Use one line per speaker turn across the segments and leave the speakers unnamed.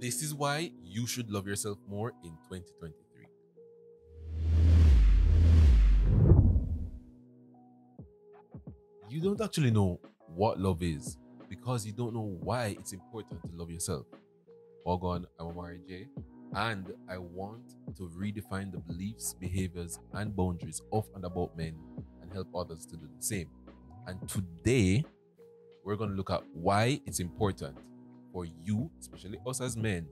This is why you should love yourself more in 2023. You don't actually know what love is because you don't know why it's important to love yourself. I'm OmariJ, and I want to redefine the beliefs, behaviors, and boundaries of and about men and help others to do the same. And today, we're going to look at why it's important for you, especially us as men,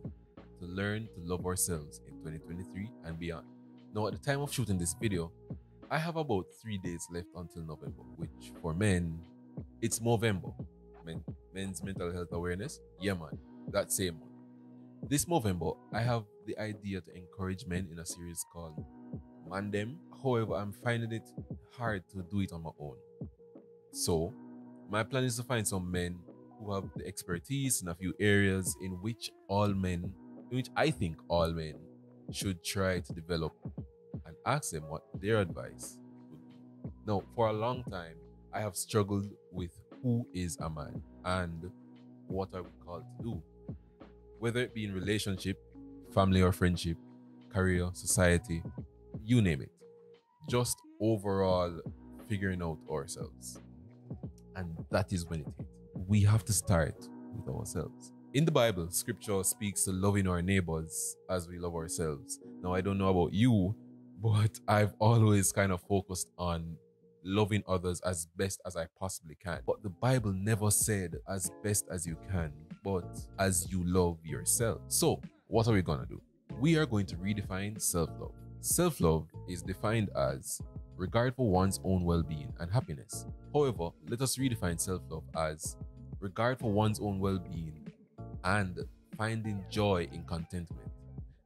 to learn to love ourselves in 2023 and beyond. Now, at the time of shooting this video, I have about 3 days left until November, which for men, it's Movember. Men's mental health awareness. Yeah, man, that same one. This Movember, I have the idea to encourage men in a series called Mandem. However, I'm finding it hard to do it on my own. So, my plan is to find some men who have the expertise in a few areas in which I think all men should try to develop, and ask them what their advice would be. Now, for a long time, I have struggled with who is a man and what are we called to do, whether it be in relationship, family or friendship, career, society, you name it. Just overall figuring out ourselves. And that is when it hits. We have to start with ourselves. In the Bible, scripture speaks to loving our neighbors as we love ourselves. Now, I don't know about you, but I've always kind of focused on loving others as best as I possibly can. But the Bible never said as best as you can, but as you love yourself. So, what are we gonna do? We are going to redefine self-love. Self-love is defined as regard for one's own well-being and happiness. However, let us redefine self-love as regard for one's own well-being and finding joy in contentment.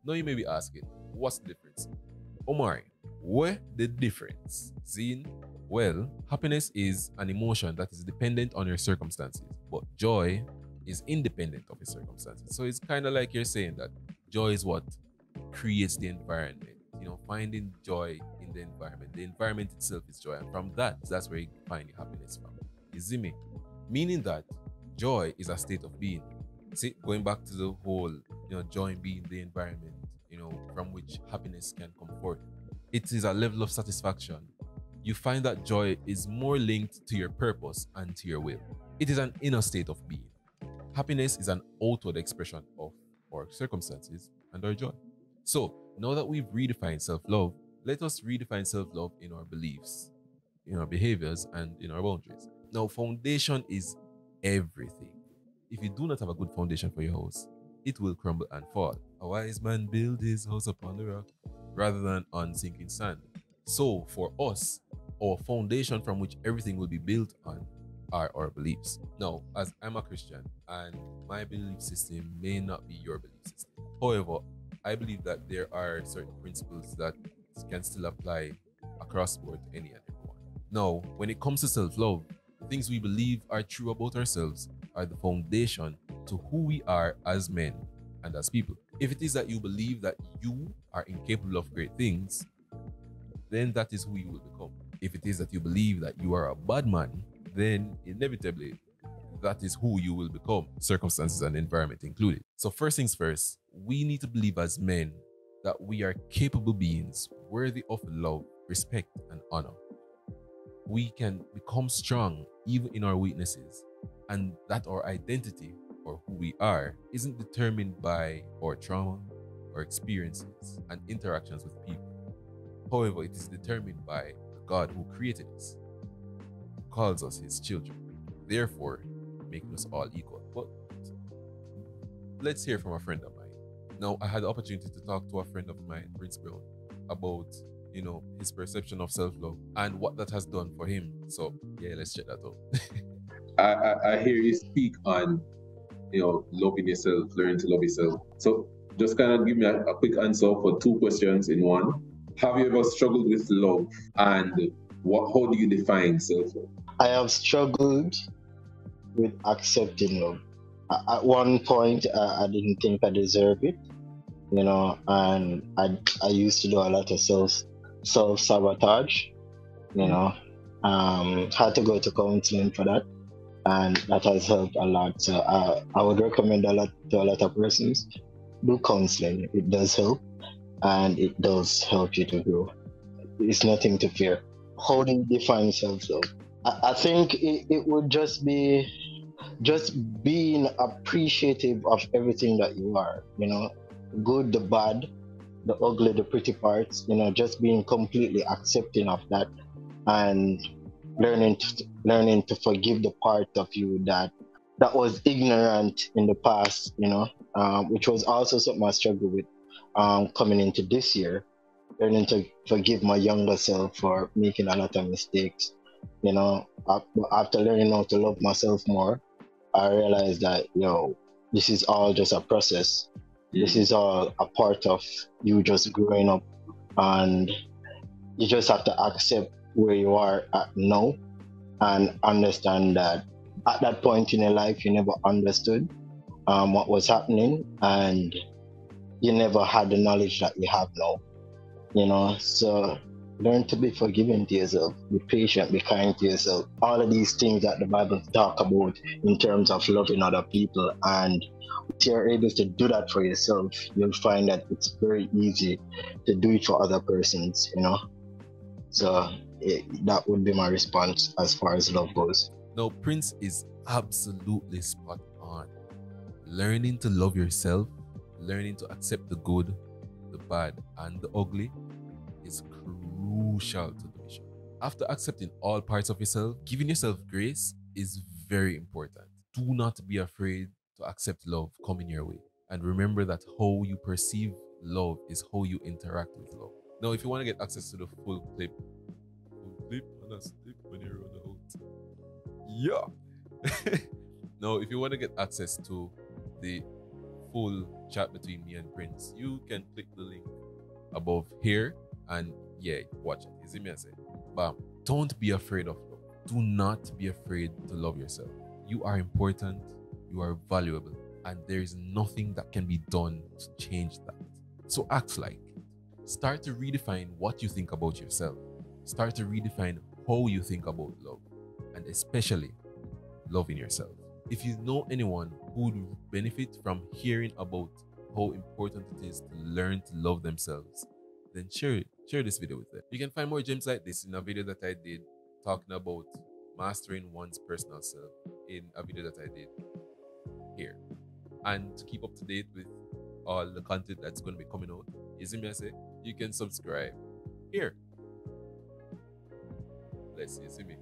Now you may be asking, what's the difference? Omari, where the difference? Zine? Well, happiness is an emotion that is dependent on your circumstances, but joy is independent of your circumstances. So it's kind of like you're saying that joy is what creates the environment. Finding joy in the environment. The environment itself is joy, and from that's where you find your happiness from. You see me? Meaning that joy is a state of being. See, going back to the whole, joy being the environment, from which happiness can come forth. It is a level of satisfaction. You find that joy is more linked to your purpose and to your will. It is an inner state of being. Happiness is an outward expression of our circumstances and our joy. So, now that we've redefined self-love, let us redefine self-love in our beliefs, in our behaviors, and in our boundaries. Now, foundation is everything. If you do not have a good foundation for your house, it will crumble and fall. A wise man builds his house upon the rock rather than on sinking sand. So, for us, our foundation from which everything will be built on are our beliefs. Now, as I'm a Christian, and my belief system may not be your belief system. However, I believe that there are certain principles that can still apply across the board to any and everyone. Now, when it comes to self-love, the things we believe are true about ourselves are the foundation to who we are as men and as people. If it is that you believe that you are incapable of great things, then that is who you will become. If it is that you believe that you are a bad man, then inevitably that is who you will become, circumstances and environment included. So first things first, we need to believe as men that we are capable beings worthy of love, respect, and honor. We can become strong even in our weaknesses, and that our identity or who we are isn't determined by our trauma, our experiences, and interactions with people. However, it is determined by the God who created us, who calls us his children, therefore making us all equal. But let's hear from a friend of mine. Now, I had the opportunity to talk to a friend of mine, Prince Brown, about his perception of self-love and what that has done for him. So yeah, let's check that out.
I hear you speak on loving yourself, learning to love yourself. So just kind of give me a quick answer for two questions in one. Have you ever struggled with love, and how do you define self-love?
I have struggled with accepting love. At one point, I didn't think I deserved it, and I used to do a lot of self-sabotage, had to go to counseling for that, and that has helped a lot. So I would recommend to a lot of persons do counseling. It does help, and it does help you to grow. It's nothing to fear. How do you define self-love? I think it would just being appreciative of everything that you are, good, the bad, the ugly, the pretty parts, just being completely accepting of that, and learning to forgive the part of you that was ignorant in the past, which was also something I struggled with coming into this year, learning to forgive my younger self for making a lot of mistakes. After learning how to love myself more, I realized that, this is all just a process. This is all a part of you just growing up, and you just have to accept where you are at now and understand that at that point in your life, you never understood what was happening, and you never had the knowledge that you have now. So learn to be forgiving to yourself, be patient, be kind to yourself. All of these things that the Bible talk about in terms of loving other people, and if you're able to do that for yourself, you'll find that it's very easy to do it for other persons. So that would be my response as far as love goes.
No, Prince is absolutely spot on. Learning to love yourself, learning to accept the good, the bad, and the ugly is crucial to the mission. After accepting all parts of yourself, giving yourself grace is very important. Do not be afraid to accept love coming your way. And remember that how you perceive love is how you interact with love. Now, if you want to get access to the full clip and a slip when you run out. Yeah. Now, if you want to get access to the full chat between me and Prince, you can click the link above here and watch it. You see me I say? Bam. Don't be afraid of love. Do not be afraid to love yourself. You are important, you are valuable, and there is nothing that can be done to change that. So act like it. Start to redefine what you think about yourself. Start to redefine how you think about love, and especially loving yourself. If you know anyone who would benefit from hearing about how important it is to learn to love themselves, then share this video with them. You can find more gems like this in a video that I did talking about mastering one's personal self, in a video that I did here. And to keep up to date with all the content that's going to be coming out, you see me I say, you can subscribe here. Let's see me.